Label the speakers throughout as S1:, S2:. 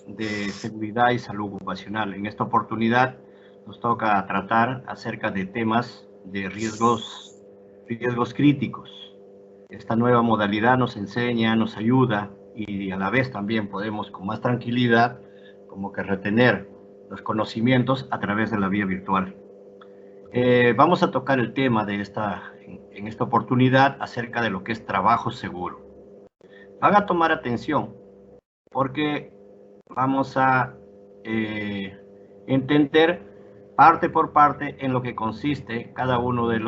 S1: de seguridad y salud ocupacional. En esta oportunidad nos toca tratar acerca de temas de riesgos críticos. Esta nueva modalidad nos enseña, nos ayuda y a la vez también podemos con más tranquilidad como que retener los conocimientos a través de la vía virtual. Vamos a tocar el tema de en esta oportunidad acerca de lo que es trabajo seguro. Van a tomar atención porque vamos a entender parte por parte en lo que consiste cada uno del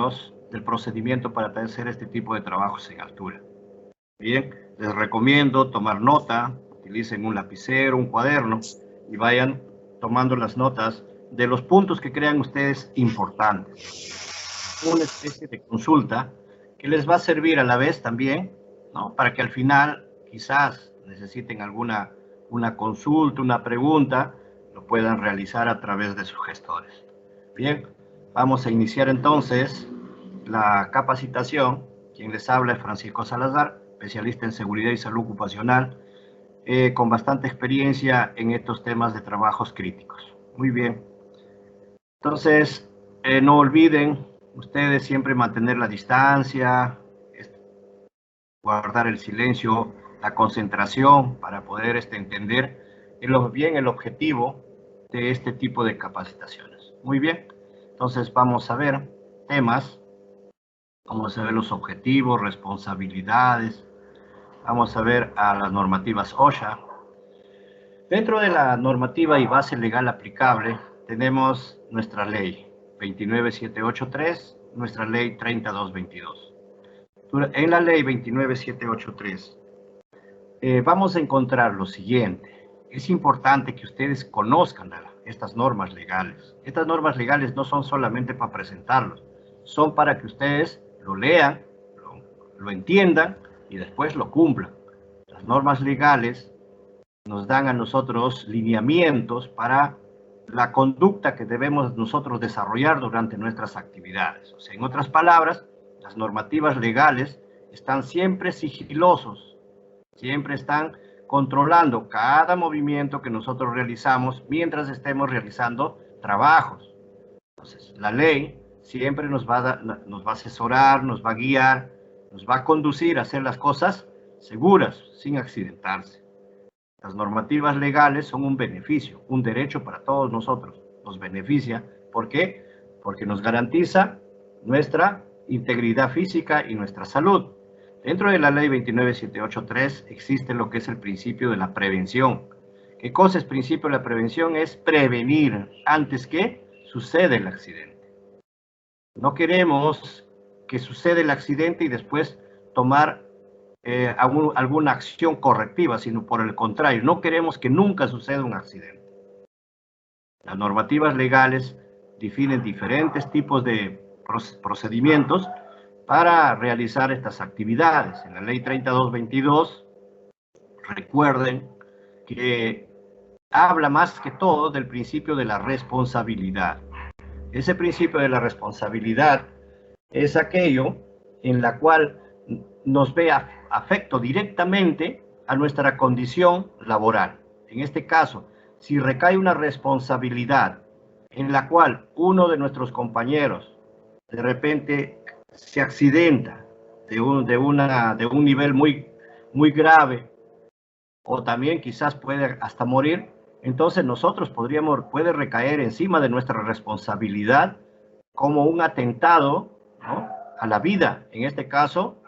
S1: procedimiento para hacer este tipo de trabajos en altura. Bien, les recomiendo tomar nota, utilicen un lapicero, un cuaderno y vayan tomando las notas de los puntos que crean ustedes importantes. Una especie de consulta que les va a servir a la vez también, ¿no? Para que al final quizás necesiten una consulta, una pregunta, lo puedan realizar a través de sus gestores. Bien, vamos a iniciar entonces la capacitación. Quien les habla es Francisco Salazar, especialista en seguridad y salud ocupacional, con bastante experiencia en estos temas de trabajos críticos. Muy bien. Entonces, no olviden ustedes siempre mantener la distancia, guardar el silencio, la concentración para poder entender bien el objetivo de este tipo de capacitaciones. Muy bien, entonces vamos a ver temas, vamos a ver los objetivos, responsabilidades, vamos a ver a las normativas OSHA. Dentro de la normativa y base legal aplicable tenemos nuestra ley 29783, nuestra ley 30222. En la ley 29783 vamos a encontrar lo siguiente. Es importante que ustedes conozcan estas normas legales. Estas normas legales no son solamente para presentarlos, son para que ustedes lo lean, lo entiendan y después lo cumplan. Las normas legales nos dan a nosotros lineamientos para la conducta que debemos nosotros desarrollar durante nuestras actividades. O sea, en otras palabras, las normativas legales están siempre sigilosos, siempre están controlando cada movimiento que nosotros realizamos mientras estemos realizando trabajos. Entonces, la ley siempre nos va a asesorar, nos va a guiar, nos va a conducir a hacer las cosas seguras, sin accidentarse. Las normativas legales son un beneficio, un derecho para todos nosotros. Nos beneficia. ¿Por qué? Porque nos garantiza nuestra integridad física y nuestra salud. Dentro de la ley 29783 existe lo que es el principio de la prevención. ¿Qué cosa es principio de la prevención? Es prevenir antes que suceda el accidente. No queremos que suceda el accidente y después tomar alguna acción correctiva, sino por el contrario, no queremos que nunca suceda un accidente. Las normativas legales definen diferentes tipos de procedimientos para realizar estas actividades. En la ley 3222, recuerden que habla más que todo del principio de la responsabilidad. Ese principio de la responsabilidad es aquello en la cual nos ve afecto directamente a nuestra condición laboral. En este caso, si recae una responsabilidad en la cual uno de nuestros compañeros de repente se accidenta de un nivel muy grave o también quizás puede hasta morir, entonces nosotros puede recaer encima de nuestra responsabilidad como un atentado, ¿no?, a la vida. En este caso,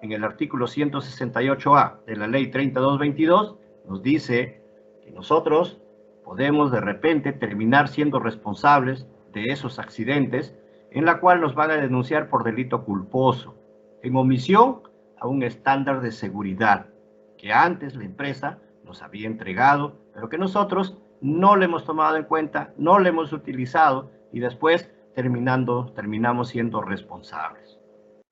S1: en el artículo 168A de la ley 3222, nos dice que nosotros podemos de repente terminar siendo responsables de esos accidentes, en la cual nos van a denunciar por delito culposo, en omisión a un estándar de seguridad que antes la empresa nos había entregado, pero que nosotros no le hemos tomado en cuenta, no le hemos utilizado y después terminamos siendo responsables.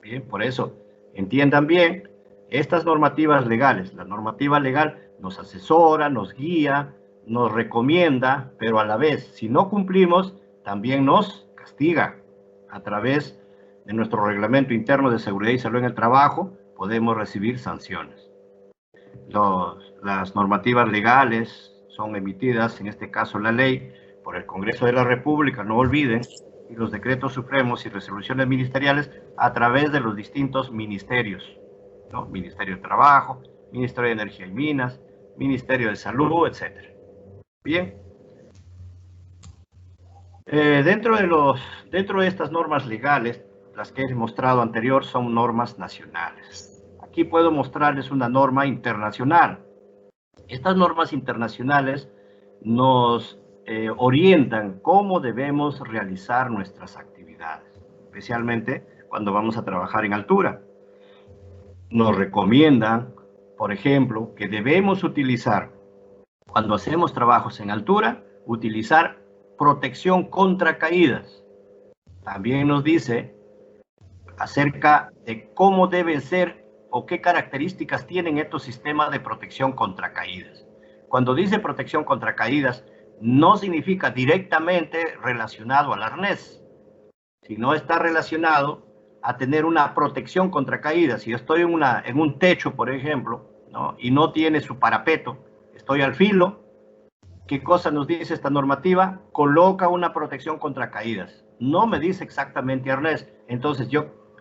S1: Bien, por eso, entiendan bien estas normativas legales. La normativa legal nos asesora, nos guía, nos recomienda, pero a la vez, si no cumplimos, también nos castiga. A través de nuestro reglamento interno de seguridad y salud en el trabajo, podemos recibir sanciones. Las normativas legales son emitidas, en este caso la ley, por el Congreso de la República, no olviden, y los decretos supremos y resoluciones ministeriales a través de los distintos ministerios, ¿no? Ministerio de Trabajo, Ministerio de Energía y Minas, Ministerio de Salud, etc. Bien. Dentro de estas normas legales, las que he mostrado anterior son normas nacionales. Aquí puedo mostrarles una norma internacional. Estas normas internacionales nos orientan cómo debemos realizar nuestras actividades, especialmente cuando vamos a trabajar en altura. Nos recomiendan, por ejemplo, que debemos utilizar, cuando hacemos trabajos en altura, utilizar protección contra caídas. También nos dice acerca de cómo deben ser o qué características tienen estos sistemas de protección contra caídas. Cuando dice protección contra caídas, no significa directamente relacionado al arnés, sino está relacionado a tener una protección contra caídas. Si yo estoy en un techo, por ejemplo, ¿no? Y no tiene su parapeto, estoy al filo, ¿qué cosa nos dice esta normativa? Coloca una protección contra caídas. No me dice exactamente arnés. Entonces,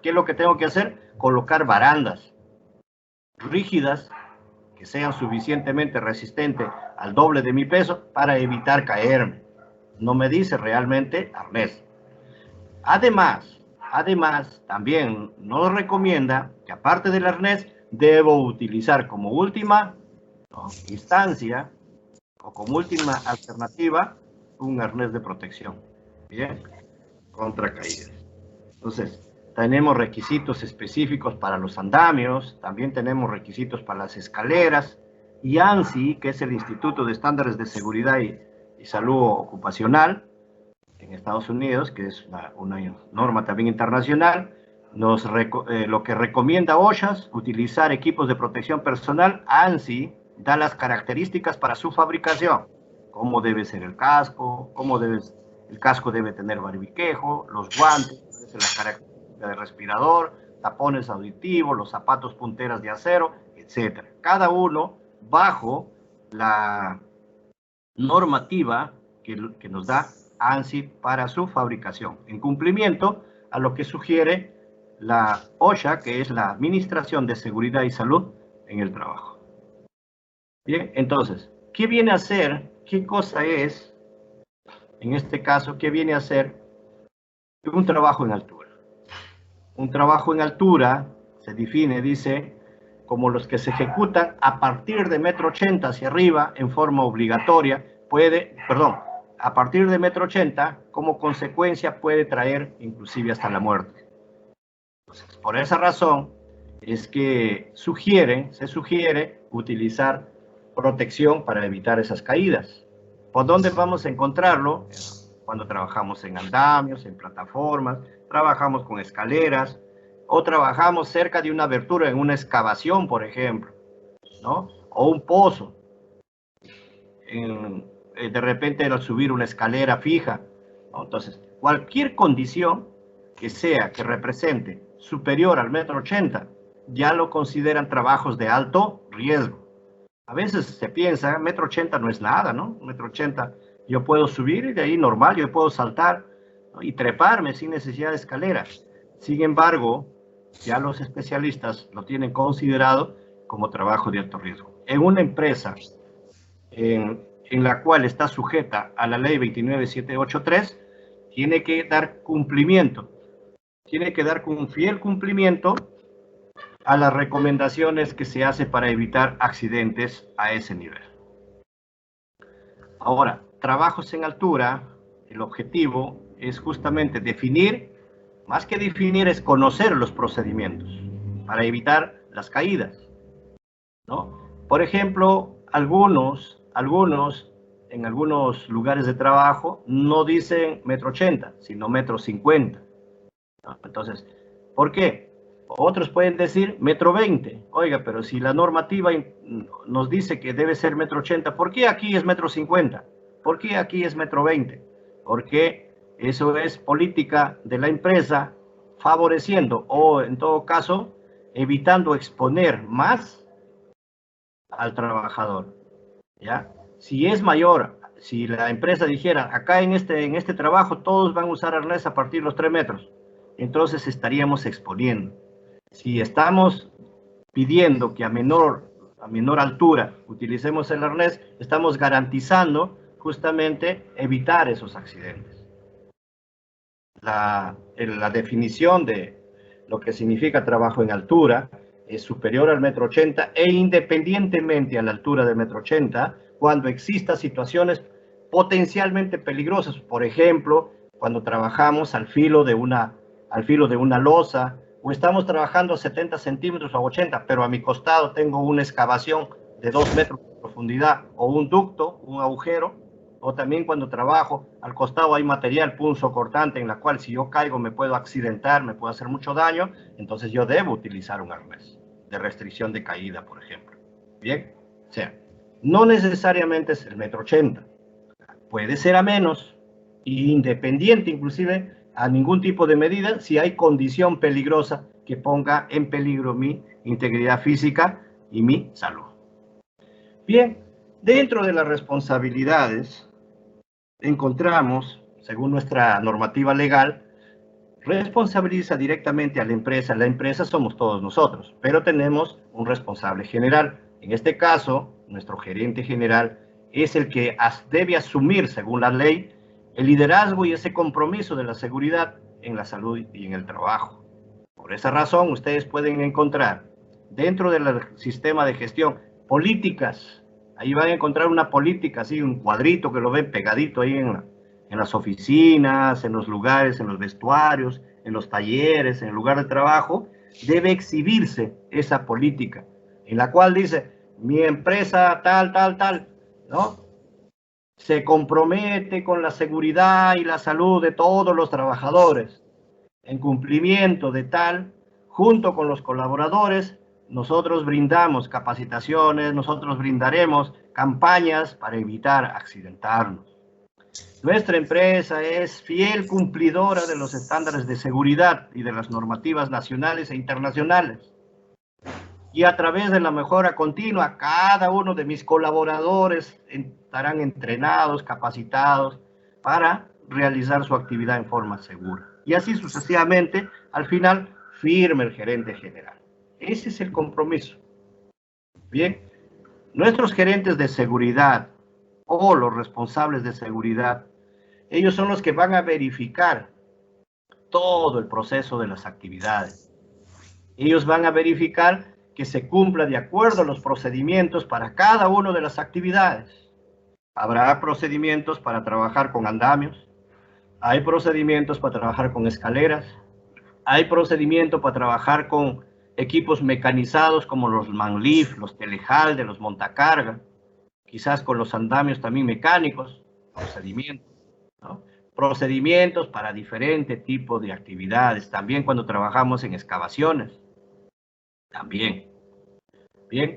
S1: ¿qué es lo que tengo que hacer? Colocar barandas rígidas que sean suficientemente resistentes al doble de mi peso para evitar caerme. No me dice realmente arnés. Además, también nos recomienda que aparte del arnés, debo utilizar como última, ¿no?, instancia o como última alternativa un arnés de protección, bien, contra caídas. Entonces, tenemos requisitos específicos para los andamios, también tenemos requisitos para las escaleras, y ANSI, que es el Instituto de Estándares de Seguridad y Salud Ocupacional en Estados Unidos, que es una norma también internacional, lo que recomienda OSHA, utilizar equipos de protección personal. ANSI da las características para su fabricación, cómo debe ser el casco, el casco debe tener barbiquejo, los guantes, la característica del respirador, tapones auditivos, los zapatos punteras de acero, etc. Cada uno bajo la normativa que nos da ANSI para su fabricación, en cumplimiento a lo que sugiere la OSHA, que es la Administración de Seguridad y Salud en el Trabajo. Bien, entonces, ¿qué viene a ser? ¿Qué cosa es, en este caso, qué viene a ser un trabajo en altura? Un trabajo en altura se define, dice, como los que se ejecutan a partir de 1,80 m hacia arriba en forma obligatoria, a partir de 1,80 m como consecuencia puede traer inclusive hasta la muerte. Entonces, por esa razón es que se sugiere utilizar protección para evitar esas caídas. ¿Por dónde vamos a encontrarlo? Cuando trabajamos en andamios, en plataformas, trabajamos con escaleras, o trabajamos cerca de una abertura en una excavación, por ejemplo, ¿no? O un pozo. De repente al subir una escalera fija, ¿no? Entonces, cualquier condición que represente superior al 1,80 m, ya lo consideran trabajos de alto riesgo. A veces se piensa, 1,80 m no es nada, ¿no? 1,80 m yo puedo subir y de ahí normal, yo puedo saltar, ¿no?, y treparme sin necesidad de escaleras. Sin embargo, ya los especialistas lo tienen considerado como trabajo de alto riesgo. En una empresa en la cual está sujeta a la ley 29783, tiene que dar cumplimiento, tiene que dar un fiel cumplimiento a las recomendaciones que se hace para evitar accidentes a ese nivel. Ahora, trabajos en altura, el objetivo es justamente definir, más que definir, es conocer los procedimientos para evitar las caídas, ¿no? Por ejemplo, en algunos lugares de trabajo no dicen 1,80 m, sino 1,50 m, ¿no? Entonces, ¿por qué? Otros pueden decir 1,20 m. Oiga, pero si la normativa nos dice que debe ser 1,80 m, ¿por qué aquí es 1,50 m? ¿Por qué aquí es 1,20 m? Porque eso es política de la empresa, favoreciendo o, en todo caso, evitando exponer más al trabajador, ¿ya? Si es mayor, si la empresa dijera, acá en este trabajo todos van a usar arnés a partir de los 3 metros, entonces estaríamos exponiendo. Si estamos pidiendo que a menor altura utilicemos el arnés, estamos garantizando justamente evitar esos accidentes. La definición de lo que significa trabajo en altura es superior al 1,80 m e independientemente a la altura del 1,80 m, cuando exista situaciones potencialmente peligrosas, por ejemplo, cuando trabajamos al filo de una losa, o estamos trabajando a 70 centímetros o a 80, pero a mi costado tengo una excavación de 2 metros de profundidad, o un ducto, un agujero, o también cuando trabajo, al costado hay material punzocortante en la cual si yo caigo me puedo accidentar, me puedo hacer mucho daño, entonces yo debo utilizar un arnés de restricción de caída, por ejemplo. Bien, o sea, no necesariamente es el 1,80 m, puede ser a menos, independiente inclusive a ningún tipo de medida, si hay condición peligrosa que ponga en peligro mi integridad física y mi salud. Bien, dentro de las responsabilidades encontramos, según nuestra normativa legal, responsabiliza directamente a la empresa somos todos nosotros, pero tenemos un responsable general. En este caso, nuestro gerente general es el que debe asumir, según la ley, el liderazgo y ese compromiso de la seguridad en la salud y en el trabajo. Por esa razón, ustedes pueden encontrar dentro del sistema de gestión políticas. Ahí van a encontrar una política, así un cuadrito que lo ven pegadito ahí en las oficinas, en los lugares, en los vestuarios, en los talleres, en el lugar de trabajo. Debe exhibirse esa política, en la cual dice, mi empresa tal, ¿no? Se compromete con la seguridad y la salud de todos los trabajadores. En cumplimiento de tal, junto con los colaboradores, nosotros brindamos capacitaciones, nosotros brindaremos campañas para evitar accidentarnos. Nuestra empresa es fiel cumplidora de los estándares de seguridad y de las normativas nacionales e internacionales. Y a través de la mejora continua, cada uno de mis colaboradores estarán entrenados, capacitados para realizar su actividad en forma segura. Y así sucesivamente, al final, firme el gerente general. Ese es el compromiso. Bien, nuestros gerentes de seguridad o los responsables de seguridad, ellos son los que van a verificar todo el proceso de las actividades. Ellos van a verificar que se cumpla de acuerdo a los procedimientos para cada una de las actividades. Habrá procedimientos para trabajar con andamios, hay procedimientos para trabajar con escaleras, hay procedimientos para trabajar con equipos mecanizados como los manlift, los telehalde, los montacarga, quizás con los andamios también mecánicos, procedimientos, ¿no? Procedimientos para diferentes tipos de actividades, también cuando trabajamos en excavaciones. También. Bien.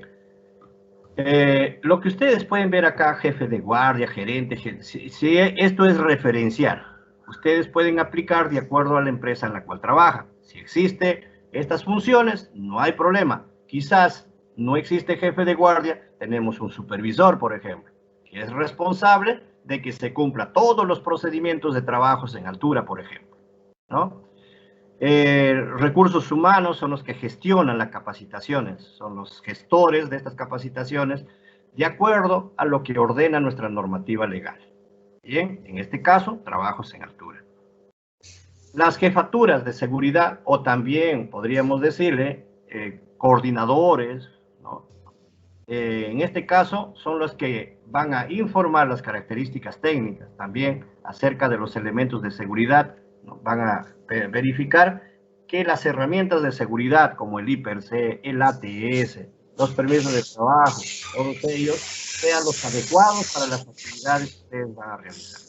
S1: Lo que ustedes pueden ver acá, jefe de guardia, gerente, si esto es referencial. Ustedes pueden aplicar de acuerdo a la empresa en la cual trabajan. Si existe estas funciones, no hay problema. Quizás no existe jefe de guardia, tenemos un supervisor, por ejemplo, que es responsable de que se cumpla todos los procedimientos de trabajos en altura, por ejemplo, ¿no? Recursos humanos son los que gestionan las capacitaciones, son los gestores de estas capacitaciones de acuerdo a lo que ordena nuestra normativa legal. Bien, en este caso, trabajos en altura. Las jefaturas de seguridad, o también podríamos decirle coordinadores, ¿no? En este caso son los que van a informar las características técnicas también acerca de los elementos de seguridad, ¿no? Van a verificar que las herramientas de seguridad como el IPRC, el ATS, los permisos de trabajo, todos ellos sean los adecuados para las actividades que ustedes van a realizar.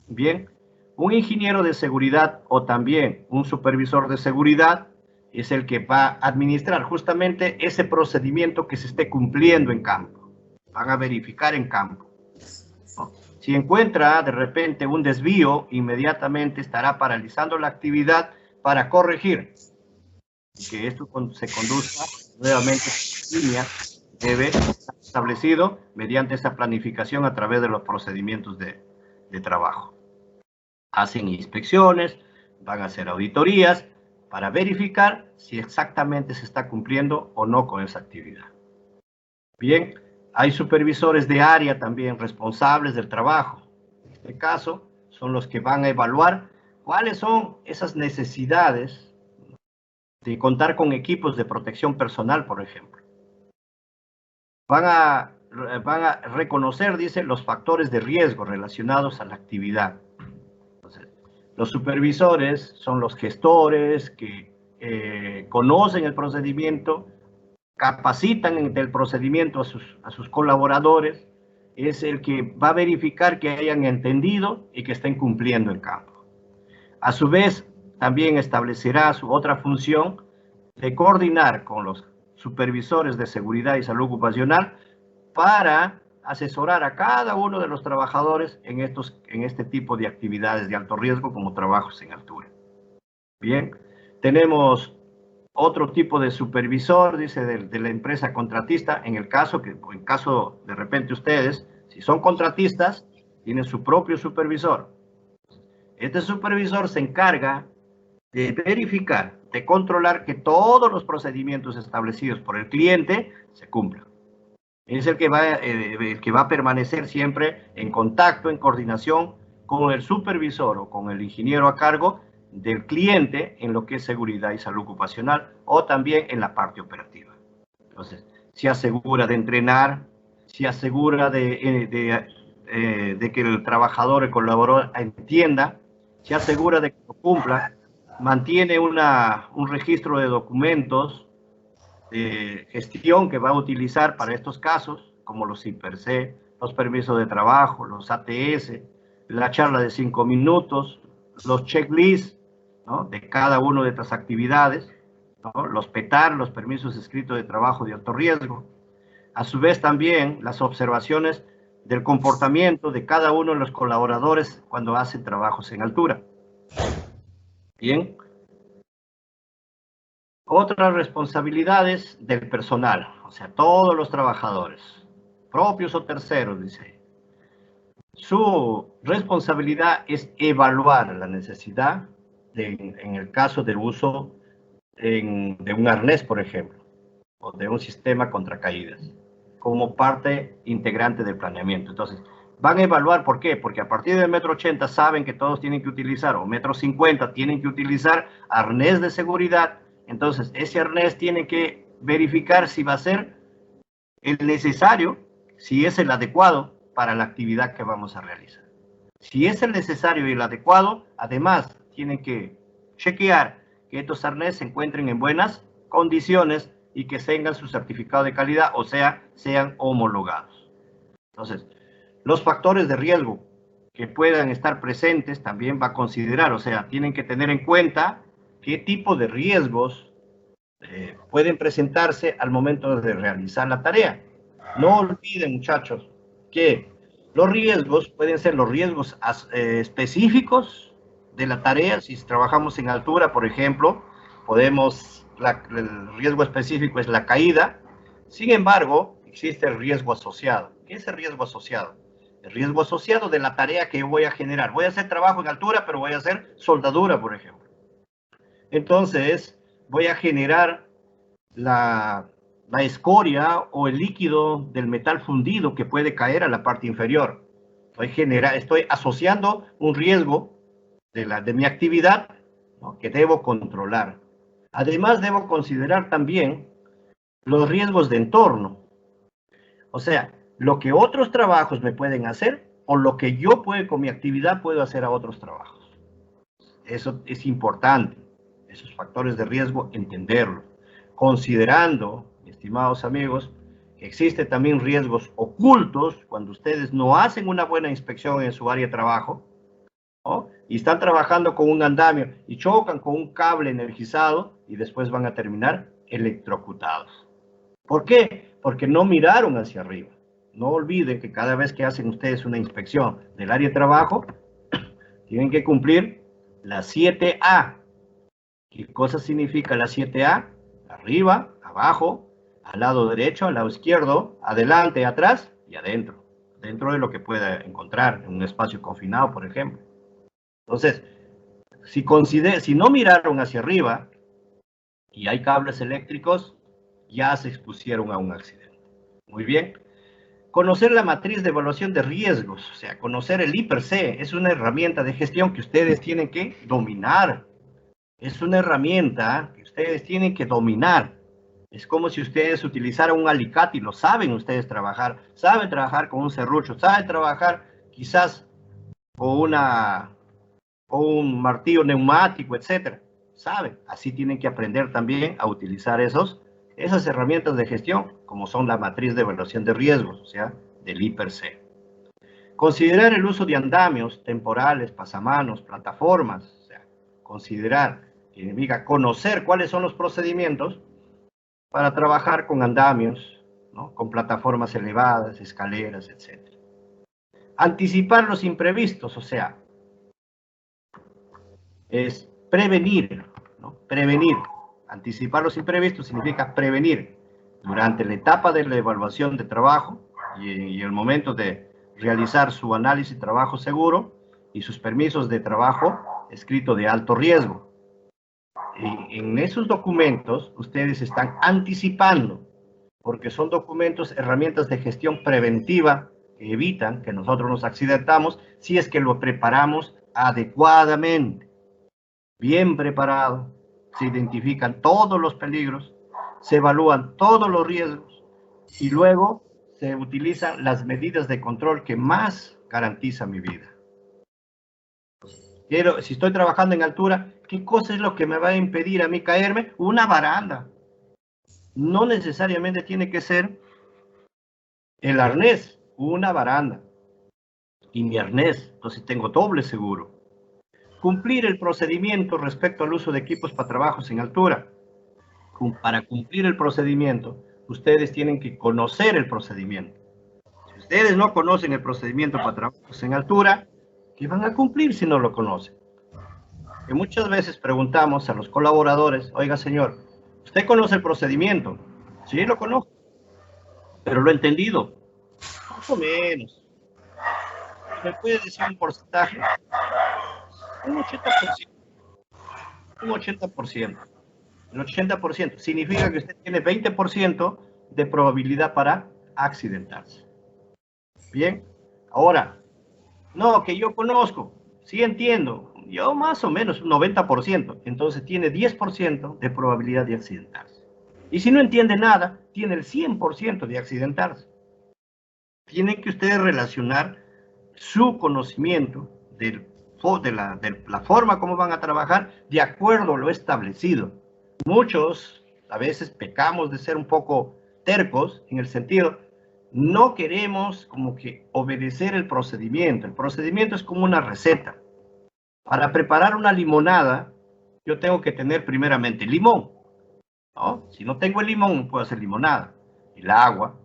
S1: Bien, un ingeniero de seguridad o también un supervisor de seguridad es el que va a administrar justamente ese procedimiento que se esté cumpliendo en campo. Van a verificar en campo, ¿no? Si encuentra de repente un desvío, inmediatamente estará paralizando la actividad para corregir y que esto se conduzca nuevamente en línea debe estar establecido mediante esa planificación a través de los procedimientos de trabajo. Hacen inspecciones, van a hacer auditorías para verificar si exactamente se está cumpliendo o no con esa actividad. Bien, hay supervisores de área también responsables del trabajo. En este caso, son los que van a evaluar cuáles son esas necesidades de contar con equipos de protección personal, por ejemplo. Van a reconocer, dice, los factores de riesgo relacionados a la actividad. Entonces, los supervisores son los gestores que conocen el procedimiento, capacitan en el procedimiento a sus colaboradores, es el que va a verificar que hayan entendido y que estén cumpliendo el campo. A su vez, también establecerá su otra función de coordinar con los supervisores de seguridad y salud ocupacional para asesorar a cada uno de los trabajadores en este tipo de actividades de alto riesgo como trabajos en altura. Bien, tenemos otro tipo de supervisor, dice, de la empresa contratista, en caso de repente ustedes, si son contratistas, tienen su propio supervisor. Este supervisor se encarga de verificar, de controlar que todos los procedimientos establecidos por el cliente se cumplan. Es el que va a permanecer siempre en contacto, en coordinación con el supervisor o con el ingeniero a cargo del cliente en lo que es seguridad y salud ocupacional o también en la parte operativa. Entonces, se asegura de entrenar, se asegura de que el trabajador, el colaborador entienda, se asegura de que lo cumpla, mantiene un registro de documentos de gestión que va a utilizar para estos casos, como los IPRC, los permisos de trabajo, los ATS, la charla de 5 minutos, los checklists, ¿no?, de cada una de estas actividades, ¿no?, los PETAR, los permisos escritos de trabajo de alto riesgo. A su vez también las observaciones del comportamiento de cada uno de los colaboradores cuando hacen trabajos en altura. Bien. Otras responsabilidades del personal, o sea, todos los trabajadores, propios o terceros, dice. Su responsabilidad es evaluar la necesidad en el caso del uso de un arnés, por ejemplo, o de un sistema contra caídas, como parte integrante del planeamiento. Entonces, van a evaluar, ¿por qué? Porque a partir del 1,80 m saben que todos tienen que utilizar, o 1,50 m tienen que utilizar arnés de seguridad. Entonces, ese arnés tiene que verificar si va a ser el necesario, si es el adecuado para la actividad que vamos a realizar. Si es el necesario y el adecuado, además, tienen que chequear que estos arnés se encuentren en buenas condiciones y que tengan su certificado de calidad, o sea, sean homologados. Entonces, los factores de riesgo que puedan estar presentes también va a considerar, o sea, tienen que tener en cuenta qué tipo de riesgos pueden presentarse al momento de realizar la tarea. No olviden, muchachos, que los riesgos pueden ser los riesgos específicos de la tarea. Si trabajamos en altura, por ejemplo, el riesgo específico es la caída. Sin embargo, existe el riesgo asociado. ¿Qué es el riesgo asociado? El riesgo asociado de la tarea que voy a generar. Voy a hacer trabajo en altura, pero voy a hacer soldadura, por ejemplo. Entonces, voy a generar la escoria o el líquido del metal fundido que puede caer a la parte inferior. Estoy asociando un riesgo de mi actividad, ¿no?, que debo controlar. Además, debo considerar también los riesgos de entorno. O sea, lo que otros trabajos me pueden hacer o lo que yo con mi actividad puedo hacer a otros trabajos. Eso es importante. Esos factores de riesgo, entenderlo. Considerando, estimados amigos, que existen también riesgos ocultos cuando ustedes no hacen una buena inspección en su área de trabajo, ¿no?, y están trabajando con un andamio y chocan con un cable energizado y después van a terminar electrocutados. ¿Por qué? Porque no miraron hacia arriba. No olviden que cada vez que hacen ustedes una inspección del área de trabajo, tienen que cumplir la 7A. ¿Qué cosa significa la 7A? Arriba, abajo, al lado derecho, al lado izquierdo, adelante, atrás y adentro. Dentro de lo que pueda encontrar en un espacio confinado, por ejemplo. Entonces, si no miraron hacia arriba y hay cables eléctricos, ya se expusieron a un accidente. Muy bien. Conocer la matriz de evaluación de riesgos, o sea, conocer el I+C, es una herramienta de gestión que ustedes tienen que dominar. Es una herramienta que ustedes tienen que dominar. Es como si ustedes utilizaran un alicate y lo saben ustedes trabajar. Saben trabajar con un serrucho, saben trabajar quizás con un martillo neumático, etcétera. Saben, así tienen que aprender también a utilizar esas herramientas de gestión, como son la matriz de evaluación de riesgos, o sea, del I+C. Considerar el uso de andamios temporales, pasamanos, plataformas, o sea, considerar, significa conocer cuáles son los procedimientos para trabajar con andamios, ¿no? Con plataformas elevadas, escaleras, etc. Anticipar los imprevistos, o sea, es prevenir, ¿no? Prevenir. Anticipar los imprevistos significa prevenir durante la etapa de la evaluación de trabajo y el momento de realizar su análisis de trabajo seguro y sus permisos de trabajo escrito de alto riesgo. En esos documentos ustedes están anticipando, porque son documentos, herramientas de gestión preventiva que evitan que nosotros nos accidentamos si es que lo preparamos adecuadamente, bien preparado, se identifican todos los peligros, se evalúan todos los riesgos y luego se utilizan las medidas de control que más garantizan mi vida. Si estoy trabajando en altura, ¿qué cosa es lo que me va a impedir a mí caerme? Una baranda. No necesariamente tiene que ser el arnés, una baranda. Y mi arnés, entonces tengo doble seguro. Cumplir el procedimiento respecto al uso de equipos para trabajos en altura. Para cumplir el procedimiento, ustedes tienen que conocer el procedimiento. Si ustedes no conocen el procedimiento para trabajos en altura, ¿qué van a cumplir si no lo conocen? Que muchas veces preguntamos a los colaboradores, oiga señor, ¿usted conoce el procedimiento? Sí, lo conozco, pero lo he entendido, más o menos. ¿Me puede decir un porcentaje? Un 80%. Un 80%. El 80% significa que usted tiene 20% de probabilidad para accidentarse. Bien, ahora, no, que yo conozco, sí entiendo, yo más o menos un 90%, entonces tiene 10% de probabilidad de accidentarse. Y si no entiende nada, tiene el 100% de accidentarse. Tienen que ustedes relacionar su conocimiento de la forma como van a trabajar de acuerdo a lo establecido. Muchos a veces pecamos de ser un poco tercos en el sentido, no queremos como que obedecer el procedimiento. El procedimiento es como una receta. Para preparar una limonada, yo tengo que tener primeramente limón, ¿no? Si no tengo el limón, no puedo hacer limonada. El agua,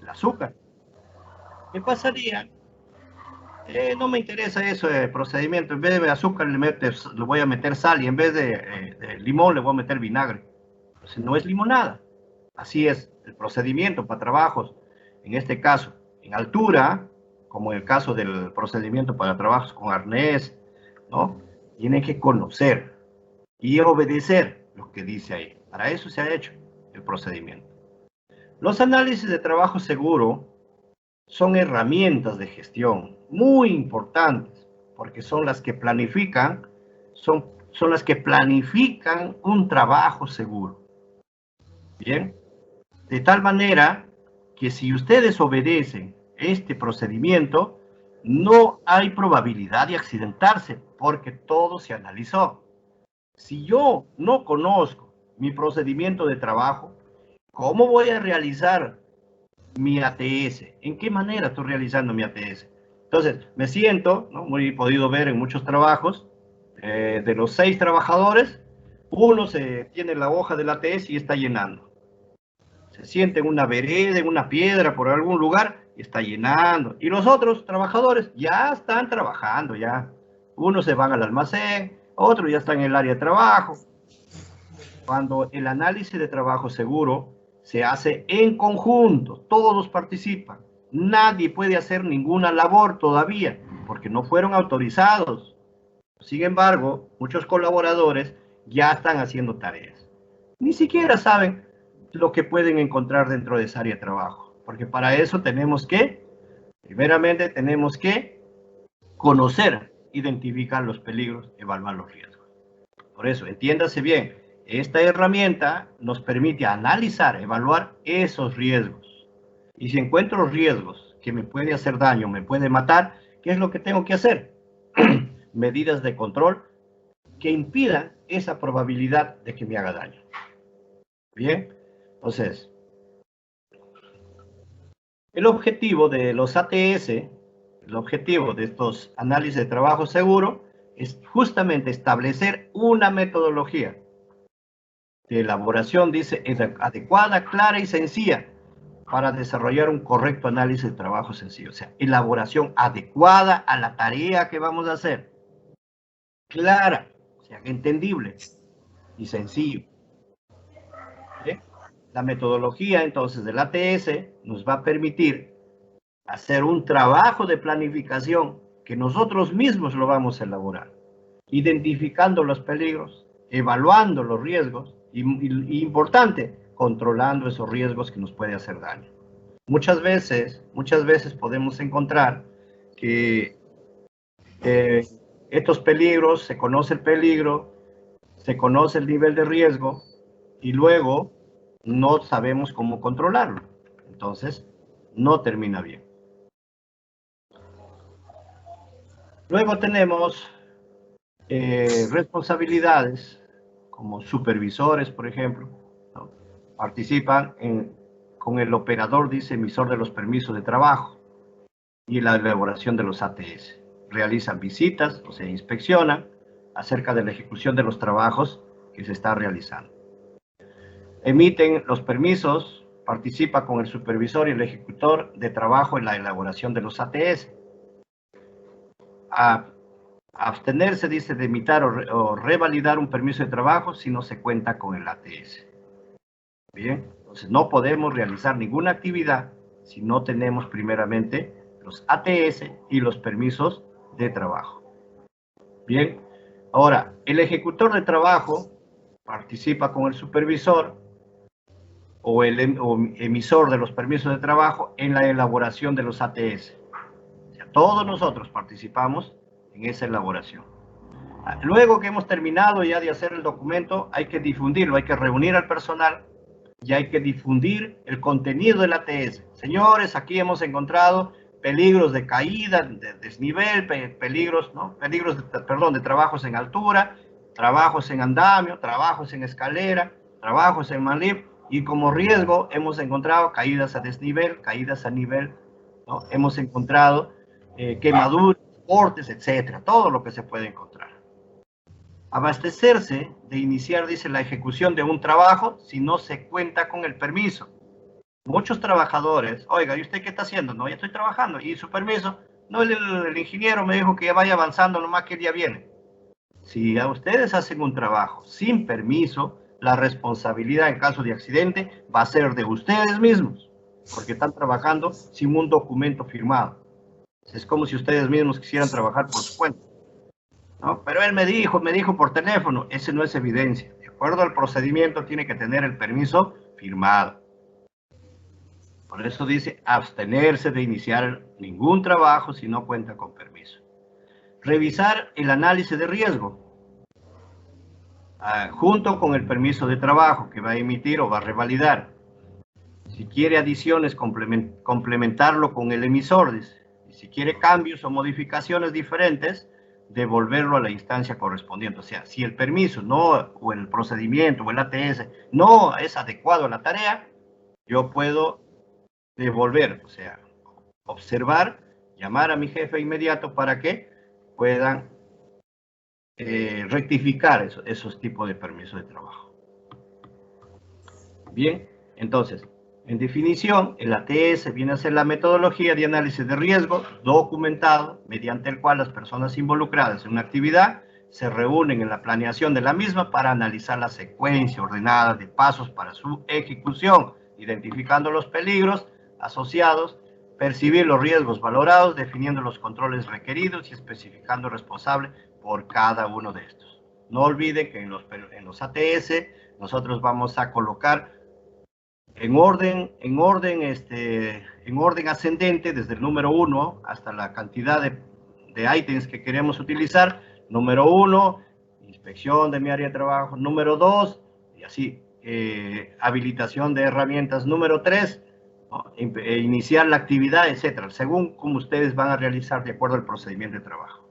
S1: el azúcar. ¿Qué pasaría? No me interesa eso de procedimiento. En vez de azúcar le voy a meter sal y en vez de limón le voy a meter vinagre. Entonces no es limonada. Así es el procedimiento para trabajos, en este caso, en altura, como en el caso del procedimiento para trabajos con arnés, ¿no? Tienen que conocer y obedecer lo que dice ahí. Para eso se ha hecho el procedimiento. Los análisis de trabajo seguro son herramientas de gestión muy importantes porque son las que planifican, son las que planifican un trabajo seguro. Bien, de tal manera que si ustedes obedecen este procedimiento, no hay probabilidad de accidentarse porque todo se analizó. Si yo no conozco mi procedimiento de trabajo, ¿cómo voy a realizar mi ATS? ¿En qué manera estoy realizando mi ATS? Entonces, me siento, ¿no? Muy podido ver en muchos trabajos, de los 6 trabajadores, uno tiene la hoja del ATS y está llenando. Se siente en una vereda, en una piedra, por algún lugar, y está llenando. Y los otros trabajadores ya están trabajando, ya. Unos se van al almacén, otros ya están en el área de trabajo. Cuando el análisis de trabajo seguro se hace en conjunto, todos participan. Nadie puede hacer ninguna labor todavía, porque no fueron autorizados. Sin embargo, muchos colaboradores ya están haciendo tareas. Ni siquiera saben lo que pueden encontrar dentro de esa área de trabajo, porque para eso primeramente tenemos que conocer, identificar los peligros, evaluar los riesgos. Por eso, entiéndase bien, esta herramienta nos permite analizar, evaluar esos riesgos. Y si encuentro riesgos que me puede hacer daño, me puede matar, ¿qué es lo que tengo que hacer? Medidas de control que impidan esa probabilidad de que me haga daño. Bien, entonces, el objetivo de los ATS, el objetivo de estos análisis de trabajo seguro, es justamente establecer una metodología de elaboración, dice, es adecuada, clara y sencilla para desarrollar un correcto análisis de trabajo sencillo. O sea, elaboración adecuada a la tarea que vamos a hacer. Clara, o sea, entendible y sencillo. ¿Sí? La metodología, entonces, del ATS nos va a permitir hacer un trabajo de planificación que nosotros mismos lo vamos a elaborar, identificando los peligros, evaluando los riesgos y importante, controlando esos riesgos que nos pueden hacer daño. Muchas veces podemos encontrar que estos peligros, se conoce el peligro, se conoce el nivel de riesgo y luego no sabemos cómo controlarlo. Entonces, no termina bien. Luego tenemos responsabilidades como supervisores, por ejemplo, ¿no? Participan con el operador, dice, emisor de los permisos de trabajo y la elaboración de los ATS. Realizan visitas, o sea, inspeccionan acerca de la ejecución de los trabajos que se está realizando. Emiten los permisos, participa con el supervisor y el ejecutor de trabajo en la elaboración de los ATS. Abstenerse, dice, de emitir o revalidar un permiso de trabajo si no se cuenta con el ATS. Bien, entonces no podemos realizar ninguna actividad si no tenemos primeramente los ATS y los permisos de trabajo. Bien, ahora, el ejecutor de trabajo participa con el supervisor o el emisor de los permisos de trabajo en la elaboración de los ATS. O sea, todos nosotros participamos en esa elaboración. Luego que hemos terminado ya de hacer el documento, hay que difundirlo, hay que reunir al personal y hay que difundir el contenido del ATS. Señores, aquí hemos encontrado peligros de caída, de desnivel, peligros de trabajos en altura, trabajos en andamio, trabajos en escalera, trabajos en manlib, y como riesgo hemos encontrado caídas a desnivel, caídas a nivel, ¿no? Hemos encontrado quemaduras, cortes, etcétera, todo lo que se puede encontrar. Abastecerse de iniciar, dice, la ejecución de un trabajo si no se cuenta con el permiso. Muchos trabajadores, oiga, ¿y usted qué está haciendo? No, ya estoy trabajando. ¿Y su permiso? No, el ingeniero me dijo que ya vaya avanzando, nomás que el día viene. Si a ustedes hacen un trabajo sin permiso, la responsabilidad en caso de accidente va a ser de ustedes mismos, porque están trabajando sin un documento firmado. Es como si ustedes mismos quisieran trabajar por su cuenta, ¿no? Pero él me dijo por teléfono, ese no es evidencia. De acuerdo al procedimiento, tiene que tener el permiso firmado. Por eso dice abstenerse de iniciar ningún trabajo si no cuenta con permiso. Revisar el análisis de riesgo, junto con el permiso de trabajo que va a emitir o va a revalidar. Si quiere adiciones, complementarlo con el emisor, dice. Y si quiere cambios o modificaciones diferentes, devolverlo a la instancia correspondiente. O sea, si el permiso o el procedimiento o el ATS no es adecuado a la tarea, yo puedo devolver, o sea, observar, llamar a mi jefe inmediato para que puedan rectificar esos tipos de permisos de trabajo. Bien, entonces, en definición, el ATS viene a ser la metodología de análisis de riesgo documentado mediante el cual las personas involucradas en una actividad se reúnen en la planeación de la misma para analizar la secuencia ordenada de pasos para su ejecución. identificando los peligros asociados, percibir los riesgos valorados, definiendo los controles requeridos y especificando responsable por cada uno de estos. No olviden que en los ATS nosotros vamos a colocar en orden ascendente, desde el número 1 hasta la cantidad de ítems que queremos utilizar. Número 1, inspección de mi área de trabajo. Número 2, y así, habilitación de herramientas. Número 3, ¿no? Iniciar la actividad, etcétera, según como ustedes van a realizar de acuerdo al procedimiento de trabajo.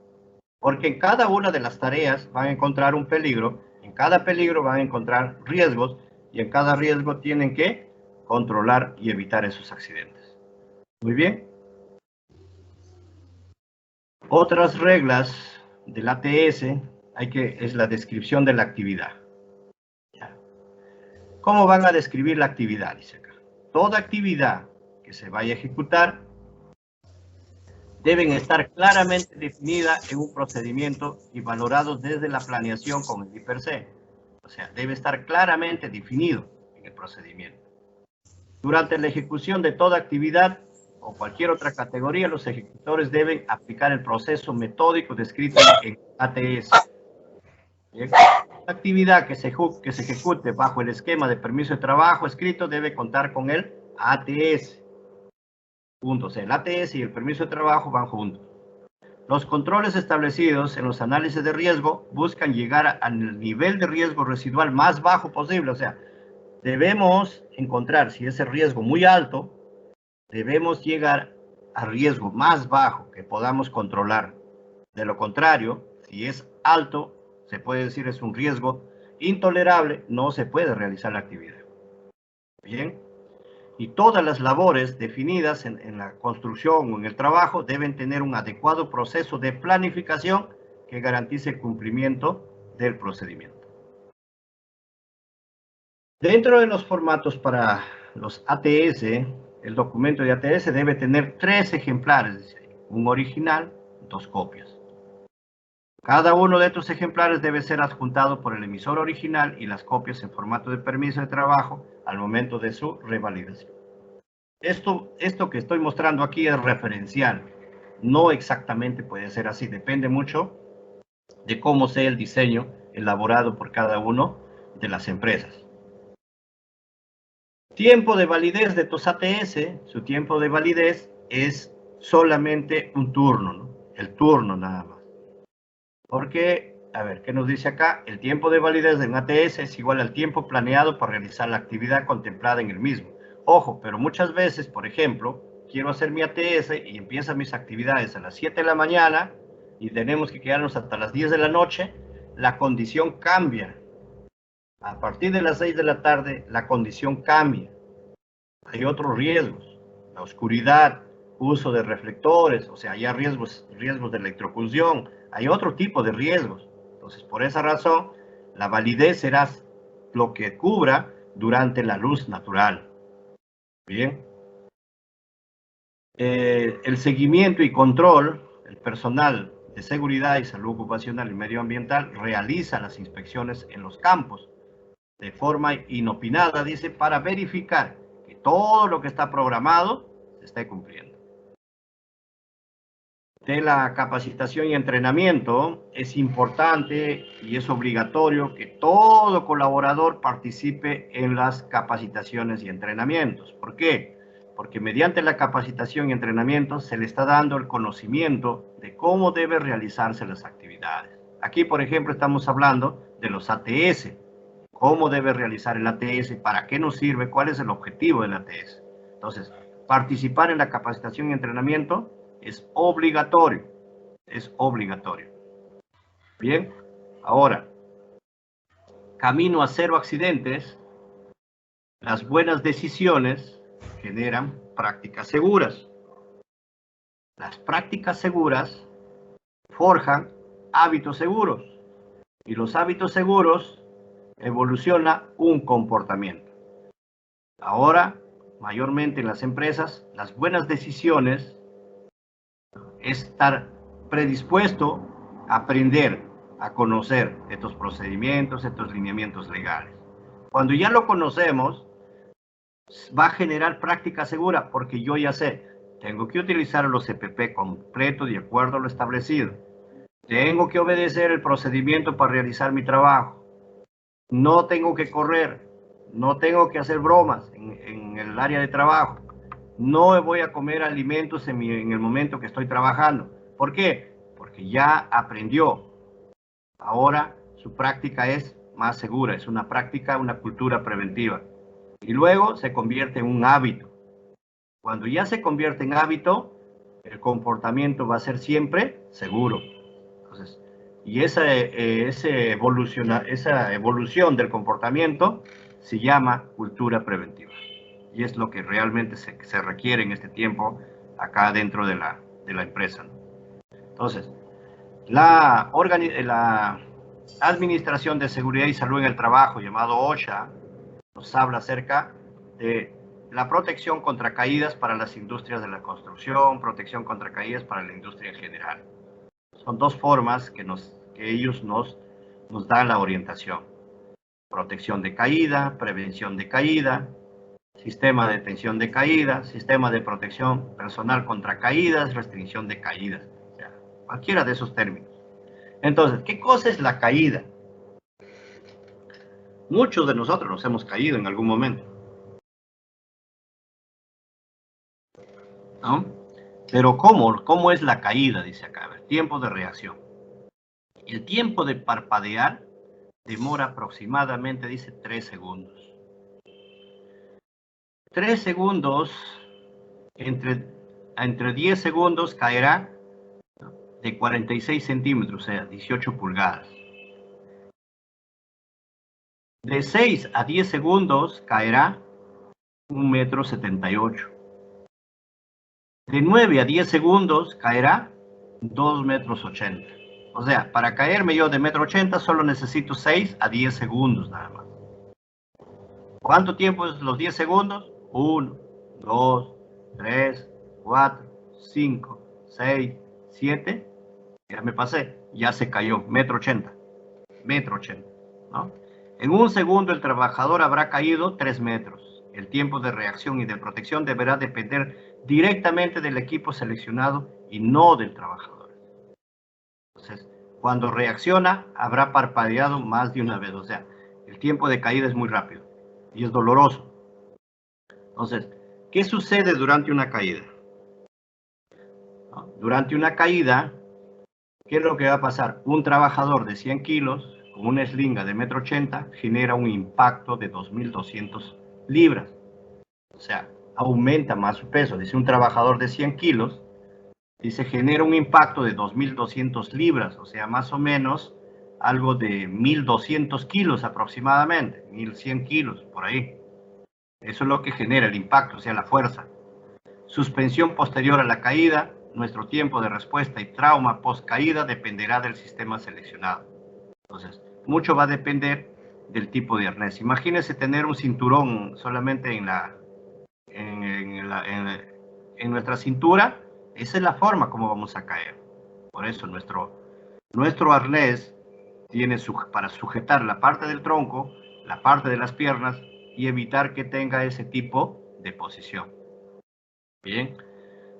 S1: Porque en cada una de las tareas van a encontrar un peligro, en cada peligro van a encontrar riesgos, y en cada riesgo tienen que controlar y evitar esos accidentes. Muy bien. Otras reglas del ATS es la descripción de la actividad. ¿Cómo van a describir la actividad? Dice acá. Toda actividad que se vaya a ejecutar deben estar claramente definidas en un procedimiento y valorados desde la planeación con el IPRC. O sea, debe estar claramente definido en el procedimiento. Durante la ejecución de toda actividad o cualquier otra categoría, los ejecutores deben aplicar el proceso metódico descrito en ATS. Bien. La actividad que se ejecute bajo el esquema de permiso de trabajo escrito debe contar con el ATS. Juntos, el ATS y el permiso de trabajo van juntos. Los controles establecidos en los análisis de riesgo buscan llegar al nivel de riesgo residual más bajo posible. O sea, debemos encontrar, si ese riesgo muy alto, debemos llegar a riesgo más bajo que podamos controlar. De lo contrario, si es alto, se puede decir es un riesgo intolerable, no se puede realizar la actividad. Bien. Y todas las labores definidas en la construcción o en el trabajo deben tener un adecuado proceso de planificación que garantice el cumplimiento del procedimiento. Dentro de los formatos para los ATS, el documento de ATS debe tener 3 ejemplares, un original, 2 copias. Cada uno de estos ejemplares debe ser adjuntado por el emisor original y las copias en formato de permiso de trabajo al momento de su revalidación. Esto que estoy mostrando aquí es referencial. No exactamente puede ser así, depende mucho de cómo sea el diseño elaborado por cada uno de las empresas. Tiempo de validez de tus ATS, su tiempo de validez es solamente un turno, ¿no? El turno nada más. Porque, a ver, ¿qué nos dice acá? El tiempo de validez de un ATS es igual al tiempo planeado para realizar la actividad contemplada en el mismo. Ojo, pero muchas veces, por ejemplo, quiero hacer mi ATS y empiezan mis actividades a las 7 de la mañana y tenemos que quedarnos hasta las 10 de la noche, la condición cambia. A partir de las 6 de la tarde, la condición cambia. Hay otros riesgos, la oscuridad, uso de reflectores, o sea, hay riesgos de electrocución, hay otro tipo de riesgos. Entonces, por esa razón, la validez será lo que cubra durante la luz natural. Bien. El seguimiento y control, el personal de seguridad y salud ocupacional y medioambiental realiza las inspecciones en los campos de forma inopinada, dice, para verificar que todo lo que está programado se esté cumpliendo. De la capacitación y entrenamiento, es importante y es obligatorio que todo colaborador participe en las capacitaciones y entrenamientos. ¿Por qué? Porque mediante la capacitación y entrenamiento se le está dando el conocimiento de cómo deben realizarse las actividades. Aquí, por ejemplo, estamos hablando de los ATS. ¿Cómo debe realizar el ATS? ¿Para qué nos sirve? ¿Cuál es el objetivo del ATS? Entonces, participar en la capacitación y entrenamiento es obligatorio, es obligatorio. Bien, ahora, camino a 0 accidentes, las buenas decisiones generan prácticas seguras. Las prácticas seguras forjan hábitos seguros y los hábitos seguros evoluciona un comportamiento. Ahora, mayormente en las empresas, las buenas decisiones es estar predispuesto a aprender, a conocer estos procedimientos, estos lineamientos legales. Cuando ya lo conocemos, va a generar práctica segura porque yo ya sé, tengo que utilizar los EPP completos de acuerdo a lo establecido. Tengo que obedecer el procedimiento para realizar mi trabajo. No tengo que correr, no tengo que hacer bromas en el área de trabajo. No voy a comer alimentos en el momento que estoy trabajando. ¿Por qué? Porque ya aprendió. Ahora su práctica es más segura, es una práctica, una cultura preventiva. Y luego se convierte en un hábito. Cuando ya se convierte en hábito, el comportamiento va a ser siempre seguro. Entonces, y esa evolución del comportamiento se llama cultura preventiva. Y es lo que realmente se requiere en este tiempo acá dentro de la empresa, ¿no? Entonces, la Administración de Seguridad y Salud en el Trabajo, llamado OSHA, nos habla acerca de la protección contra caídas para las industrias de la construcción, protección contra caídas para la industria en general. Son dos formas que ellos nos dan la orientación. Protección de caída, prevención de caída, sistema de detención de caída, sistema de protección personal contra caídas, restricción de caídas. O sea, cualquiera de esos términos. Entonces, ¿qué cosa es la caída? Muchos de nosotros nos hemos caído en algún momento, ¿no? Pero ¿cómo es la caída? Dice acá, a ver, tiempo de reacción. El tiempo de parpadear demora aproximadamente, dice, 3 segundos. 3 segundos, entre 10 segundos caerá de 46 centímetros, o sea, 18 pulgadas. De 6 a 10 segundos caerá 1,78 m. De 9 a 10 segundos caerá 2,80 m. O sea, para caerme yo de 1,80 m solo necesito 6 a 10 segundos nada más. ¿Cuánto tiempo es los 10 segundos? 1, 2, 3, 4, 5, 6, 7. Ya me pasé, ya se cayó, 1,80 m. 1,80 m, ¿no? En un segundo el trabajador habrá caído 3 metros. El tiempo de reacción y de protección deberá depender directamente del equipo seleccionado y no del trabajador. Entonces, cuando reacciona, habrá parpadeado más de una vez. O sea, el tiempo de caída es muy rápido y es doloroso. Entonces, ¿qué sucede durante una caída? Durante una caída, ¿qué es lo que va a pasar? Un trabajador de 100 kilos con una eslinga de 1,80 m genera un impacto de 2.200 libras. O sea, aumenta más su peso. Dice un trabajador de 100 kilos, dice genera un impacto de 2.200 libras. O sea, más o menos algo de 1.200 kilos aproximadamente. 1.100 kilos, por ahí. Eso es lo que genera el impacto, o sea, la fuerza. Suspensión posterior a la caída. Nuestro tiempo de respuesta y trauma post caída dependerá del sistema seleccionado. Entonces, mucho va a depender del tipo de arnés. Imagínense tener un cinturón solamente en nuestra cintura. Esa es la forma como vamos a caer. Por eso nuestro arnés tiene para sujetar la parte del tronco, la parte de las piernas y evitar que tenga ese tipo de posición. Bien,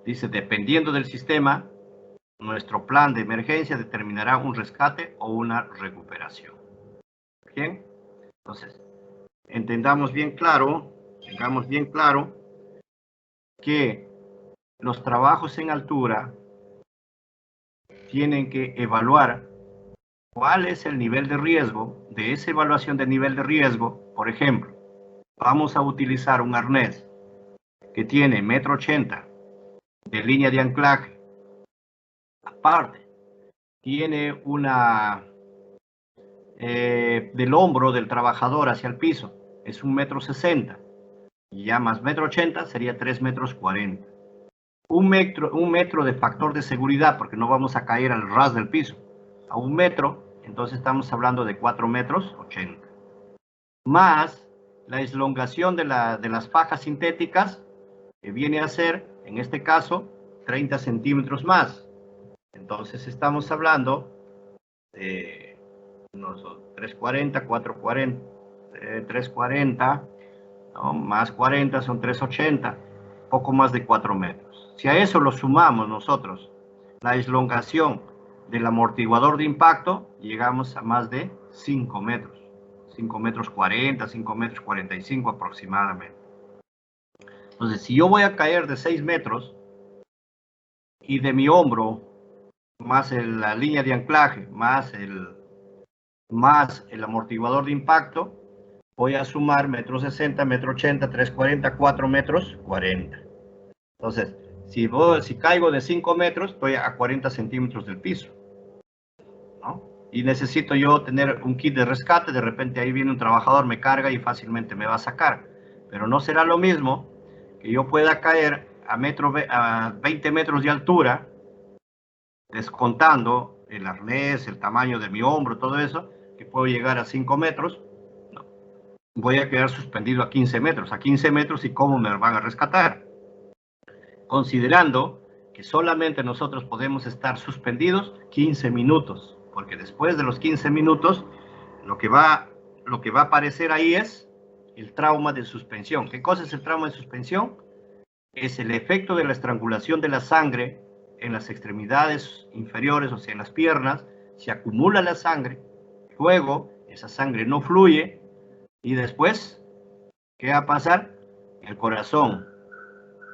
S1: dice, dependiendo del sistema, nuestro plan de emergencia determinará un rescate o una recuperación. Bien, entonces, tengamos bien claro que los trabajos en altura tienen que evaluar cuál es el nivel de riesgo. De esa evaluación de nivel de riesgo, por ejemplo, vamos a utilizar un arnés que tiene 1,80 m de línea de anclaje. Aparte, tiene del hombro del trabajador hacia el piso, es 1,60 m. Y ya más 1,80 m sería 3,40 m. Un metro de factor de seguridad, porque no vamos a caer al ras del piso. A 1 metro, entonces estamos hablando de 4,80 m. Más la elongación de las fajas sintéticas, que viene a ser, en este caso, 30 centímetros más. Entonces estamos hablando de unos 340, 440, 340, ¿no? Más 40 son 380, poco más de 4 metros. Si a eso lo sumamos nosotros, la elongación del amortiguador de impacto, llegamos a más de 5 metros. 5 metros 40, 5 metros 45 aproximadamente. Entonces, si yo voy a caer de 6 metros y de mi hombro, más la línea de anclaje, más el amortiguador de impacto, voy a sumar metro 60, metro 80, 340, 4 metros 40. Entonces, si caigo de 5 metros, estoy a 40 centímetros del piso, ¿no? Y necesito yo tener un kit de rescate, de repente ahí viene un trabajador, me carga y fácilmente me va a sacar. Pero no será lo mismo que yo pueda caer a 20 metros de altura, descontando el arnés, el tamaño de mi hombro, todo eso, que puedo llegar a 5 metros, no, voy a quedar suspendido a 15 metros. A 15 metros, ¿y cómo me van a rescatar? Considerando que solamente nosotros podemos estar suspendidos 15 minutos, porque después de los 15 minutos, lo que va a aparecer ahí es el trauma de suspensión. ¿Qué cosa es el trauma de suspensión? Es el efecto de la estrangulación de la sangre en las extremidades inferiores, o sea, en las piernas. Se acumula la sangre, luego esa sangre no fluye y después, ¿qué va a pasar? El corazón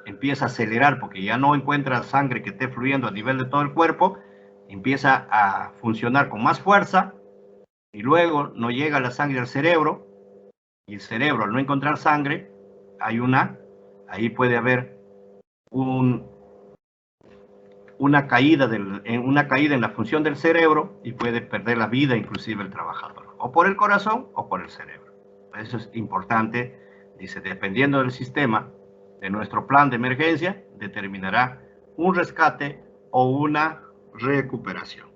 S1: empieza a acelerar porque ya no encuentra sangre que esté fluyendo a nivel de todo el cuerpo, empieza a funcionar con más fuerza y luego no llega la sangre al cerebro y el cerebro, al no encontrar sangre, ahí puede haber una caída en la función del cerebro y puede perder la vida inclusive el trabajador, o por el corazón o por el cerebro. Eso es importante, dice, dependiendo del sistema de nuestro plan de emergencia, determinará un rescate o una recuperación.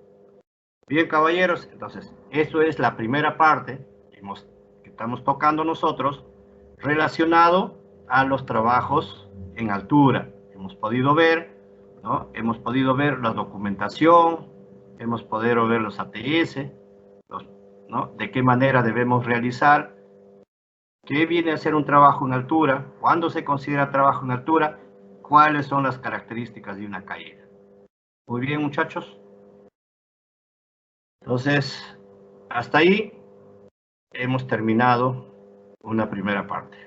S1: Bien, caballeros, entonces, eso es la primera parte que estamos tocando nosotros, relacionado a los trabajos en altura. Hemos podido ver, ¿no? Hemos podido ver la documentación, hemos podido ver los ATS, ¿no? De qué manera debemos realizar, qué viene a ser un trabajo en altura, cuándo se considera trabajo en altura, cuáles son las características de una caída. Muy bien, muchachos. Entonces, hasta ahí hemos terminado una primera parte.